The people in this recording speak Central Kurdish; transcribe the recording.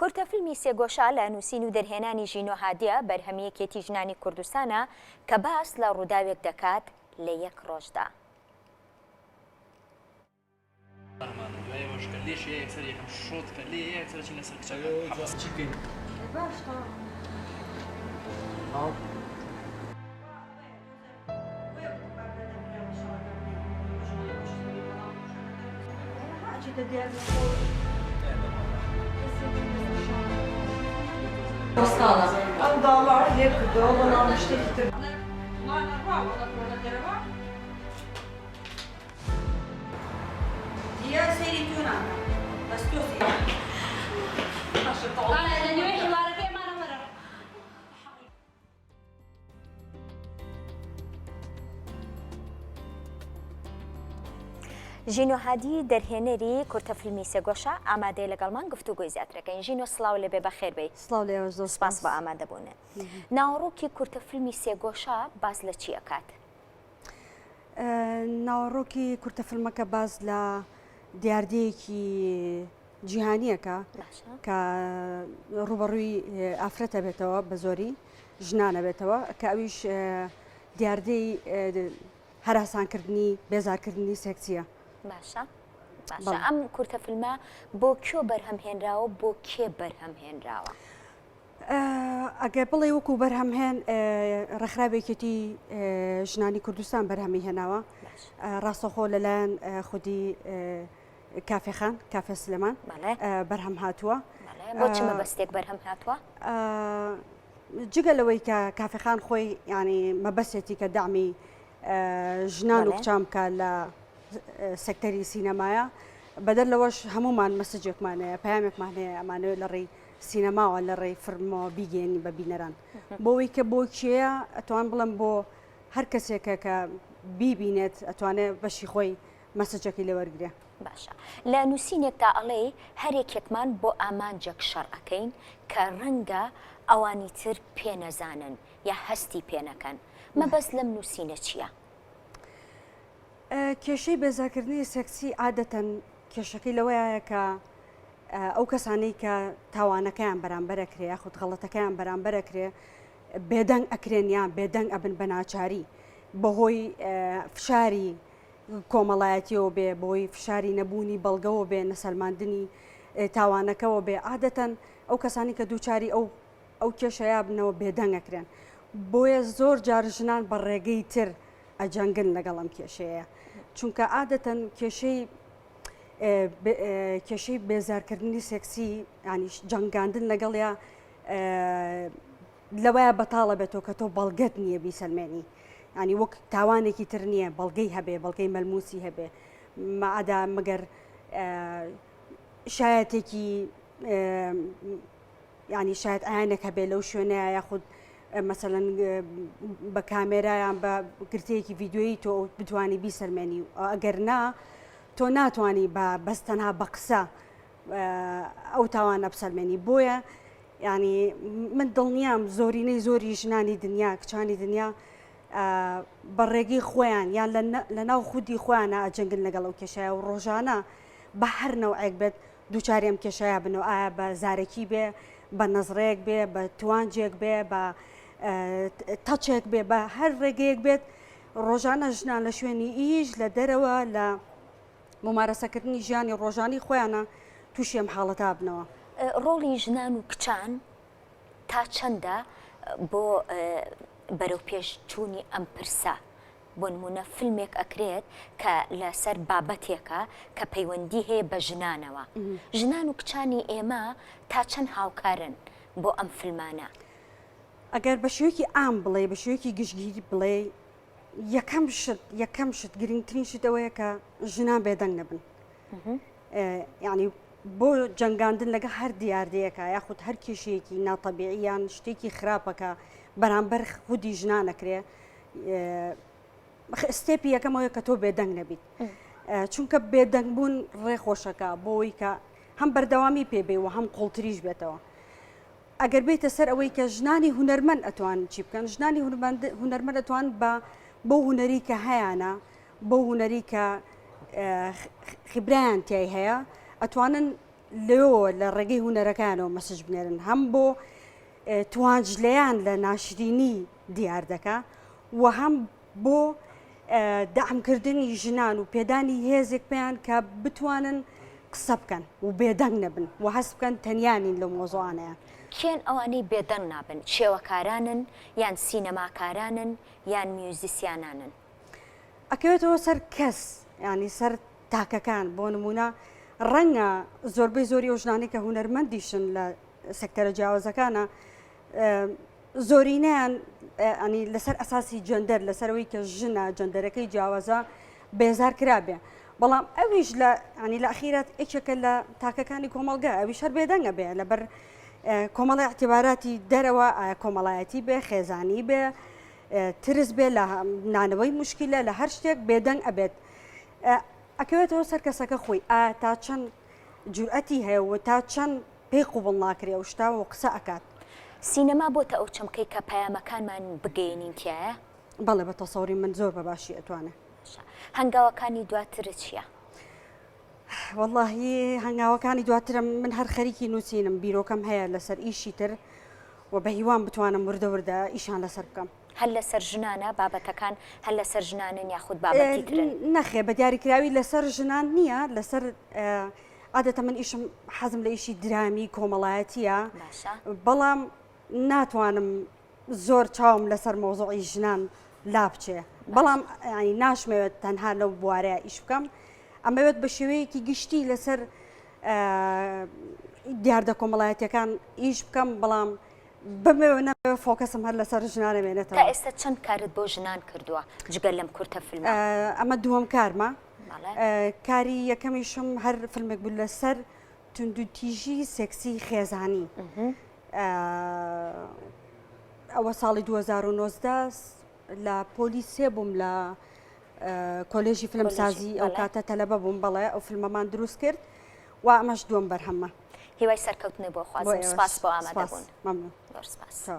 کورتە فیلمی سێگۆشە لە نووسین و دەرهێنانی ژینۆ هادیە بەرهەمیەکێتی ژنانی کوردستانە کە باس لە ڕووداوێک دەکات لە یەک ڕۆژدا. ئەم داڵا لێ کردەوە بەڵام شتێکی تر دیە سەیری توێنانە بەس تۆ ژینۆ هادی دەرهێنەری کورتە فیلمی سێگۆشە ئامادەی لەگەڵمان گفتوگۆی زیاترەکەین. ژینۆ سڵاو لەبێ بەخێر بێی. سڵاو لێوە زۆر سپاس بە ئامادەبوونە. ناوەڕۆکی کورتە فیلمی سێگۆشە باز لە چی ئەکات؟ ناوەڕۆکی کورتە فیلمەکە باز لە دیاردەیەکی جیهانیەکە کە ڕوبەڕووی ئافرەتە بێتەوە بە زۆری ژنانە بێتەوە کە ئەویش دیاردەی هەراسانکردنی بێزارکردنی سێکسیە. باشە باشە ئەم کورتە فیلمە بۆ کێ بەرهەمهێنراوە بۆ کێ بەرهەمهێنراوە؟ ئەگەر بڵێ وەکو بەرهەمهێن ڕێکخراوێکێتی ژنانی کوردستان بەرهەمی هێناوە ڕاستەخۆ لەلایەن خودی کافێخان کافێ سلێمان بەرهەم هاتووە. بۆ چ مەبەستێک بەرهەم هاتووە؟ جگە لەوەی کە کافێخان خۆی ینی مەبەستێتی کە دامی ژنان و کچام کە لە سەکتەری سینەمایە بەدەر لەوەش هەمومان مەسجێکمانەیە پامێکمان هەیە ئەمانەوە لە ڕێی سینەماوە لە ڕێی فرمەوە بیگەێنی بە بینەران بۆەوەی کە بۆ کێیە ئەتوان بڵم بۆ هەر کەسێکە کە بیبینێت ئەتوانێت بەشی خۆی مەسجەکەی لێوەرگێ. باشە لە نووسینێکدا ئەڵێ هەرێکێکمان بۆ ئامانجێک شەڕەکەین کە ڕەنگە ئەوانی تر پێنەزانن یا هەستی پێنەکەن. مەبەست لەم نووسینە چییە؟ کێشەی بێزارکردنی سێکسی عادەتەن کێشەکەی لەوەیە کە ئەو کەسانەی کە تاوانەکەیان بەرامبەرەکرێ یاخود غەڵەتەکەیان بەرامبەرەکرێ بێدەنگ ئەکرێن یان بێدەنگ ئەبن بە ناچاری بەهۆی فشاری کۆمەڵایەتیەوە بێ بۆی فشاری نەبوونی بەڵگەوە بێ نەسەلماندنی تاوانەکەەوە بێ عادەتەن ئەو کەسانی کە دووچاری ئەو کێشەیە بنەوە بێدەنگ ئەکرێن بۆیە زۆر جار ژنان بە ڕێگەی تر ئەجەنگن لەگەڵ ئەم کێشەیە چونکە عادەتەن کێشەی بێزارکردنی سێکسی ینی جەنگاندن لەگەڵیا لەوەیە بەتاڵە بێتەوە کە تۆ بەڵگەت نییە بیسەلمێنی ینی وەک تاوانێکی تر نییە بەڵگەی هەبێ بەڵگەی مەلموسی هەبێ مەعادا مەگەر شایەتێکی ینی شاید ئایانێک هەبێ لەو شوێنەیە یاخود مەسەلەن بە کامێرایان بە گرتەیەکی ڤیددیۆیی تۆ بتوانی بیسەلمێنی ئەگەر نا تۆ ناتوانانی بە بەستەنها بە قسە ئەو تاوانە بسەلمێنی بۆیە ینی من دڵنیام زۆرینەی زۆری ژنانی دنیا کچانی دنیا بە ڕێگەی خۆیان یان لە ناو خودی خۆیانە ئەجەنگن لەگەڵ ئەو کێشایە و ڕۆژانە بە هەر نەوعێک بێت دووچاری ئەم کێشایە بنەوە ئایا بە زارێکی بێ بە نەزڕەیەک بێ بە توانجێک بێ بە تەچێک بێ بە هەر ڕێگەیەک بێت ڕۆژانە ژنان لە شوێنی ئیش لە دەرەوە لە ممارەسەکردنی ژیانی ڕۆژانی خۆیانە تووشی ئەم حاڵەتا بنەوە. ڕۆڵی ژنان و کچان تا چەندە بۆ بەرەو پێشچوونی ئەم پرسە؟ بۆ نمونە فیلمێک ئەکرێت کە لەسەر بابەتێکە کە پەیوەندی هەیە بە ژنانەوە ژنان و کچانی ئێمە تا چەند هاوکارن بۆ ئەم فیلمانە؟ ئەگەر بە شێوەیەکی ئام بڵێ بە شێوەیەکی گشتگیری بڵێ یەکەم شت گرنگترین شتەوەیە کە ژنان بێدەنگ نەبن یعنی بۆ جەنگاندن لەگە هەر دیاردەیەکە یاخود هەر کێشەیەکی ناتەبیعیان شتێکی خراپەکە بەرامبەر خودی ژنانەکرێ ستێپی یەکەمەوەی کە تۆ بێدەنگ نەبیت چونکە بێدەنگبوون ڕێخۆشەکە بۆەوەی کە هەم بەردەوامی پێبێ و هەم قوڵتریش بێتەوە ئەگەر بیتە سەر ئەوەی کە ژنانی هونەرمەند ئەتوان چی بکەن ژنانی هونەرمەند ئەتوان بۆ هونەری کە هەیەە بۆ هونەری کە خبرایان تای هەیە ئەتوانن لێەوە لە ڕێگەی هوەرەکانەوە مەسج بنێرن هەم بۆ توانجلەیان لە ناشرینی دیار دەکا و هەم بۆ دەعمکردنی ژنان و پێدانی هێزێک پێیان کە بتوانن قسە بکەن و بێدەنگ نەبن و هەست بکەن تەنیانین لە مۆزوعانەیە. کێن ئەوانەی بێدەنگ نابن شێوەکارانن یان سینەماکارانن یان میوزیسیانانن؟ ئەکەوێتەوە سەر کەس ینی سەر تاکەکان بۆ نمونە ڕەنگە زۆربەی زۆری ئەو ژنانی کە هونەرمەندیشن لە سەکتەرە جیاوازەکانە زۆرینەیان ئەنی لەسەر ئەساسی جەندەر لەسەرەوەی کە ژنە جەندەرەکەی جیاوازە بێزار کرابێ بەڵام ئەویش لە ئەنی لە ئەخیرات ئێکێکە لە تاکەکانی کۆمەڵگا ئەویش هەر بێدەنگە بێ لەبەر کۆمەڵی اعتیباراتی دەرەوە کۆمەڵایەتی بێ خێزانی بێ ترس بێ لە نانەوەی مشکلە لە هەر شتێک بێدەنگ ئەبێت ئەکەوێتەوە سەر کەسەکە خۆی تا چەند جورئەتی هەیە و تا چەند پێی قوبڵ ناکرێ و شتا و قسە ئەکات. سینەما بۆتە ئەو چەمکەی کە پەیامەکانمان بگەێنین تایە؟ بەڵێ بە تەسەوری من زۆر بەباشی ئەتوانێت. هەنگاوەکانی دواتر چییە؟ واللهی هەنگاوەکانی دواترم من هەر خەریکی نووسینم بیرۆکەم هەیە لەسەر ئیشی تر و بە هیوان بتوانم وردە وردە ئیشان لەسەر بکەم. هەر لەسەر ژنانە بابەتەکان هەر لەسەر ژنانن یاخود بابەتی ترن؟ نەخێ بە دیاریکراوی لەسەر ژنان نییە لەسەر عادەتە من ئیشم حەزم لە ئیشی درامی کۆمەڵایەتیە بەڵام ناتوانم زۆر چاوم لەسەر مۆزوعی ژنان لا بچێ بەڵام ناشمەوێت تەنها لەو بوارەیە ئیش بکەم ئەمەوێت بە شێوەیەکی گشتی لەسەر دیاردە کۆمەڵایەتیەکان ئیش بکەم بەڵام بمەوێ نەبێ فۆکەسم هەر لەسەر ژنانە بێنێتەوە. تا ئێستا چەند کارت بۆ ژنان کردووە جگەل لەم کورتە فیلمە؟ ئەمە دووەم کارمە. کاری یەکەمیشم هەر فیلمێک بوو لەسەر توندوتیژی سێکسی خێزانی ئەوە ساڵی 2019 لە پۆلیسێ بووم لە کۆلێژی فیلمسازی ئەو کاتە تەلەبە بووم بەڵێ ئەو فیلمەمان دروست کرد و ئەمەش دووەم بەرهەمە. هیوای سەرکەوتنی بۆ خوازم سپاس بۆ ئامادەبوون. مەمنون. زۆر سپاس.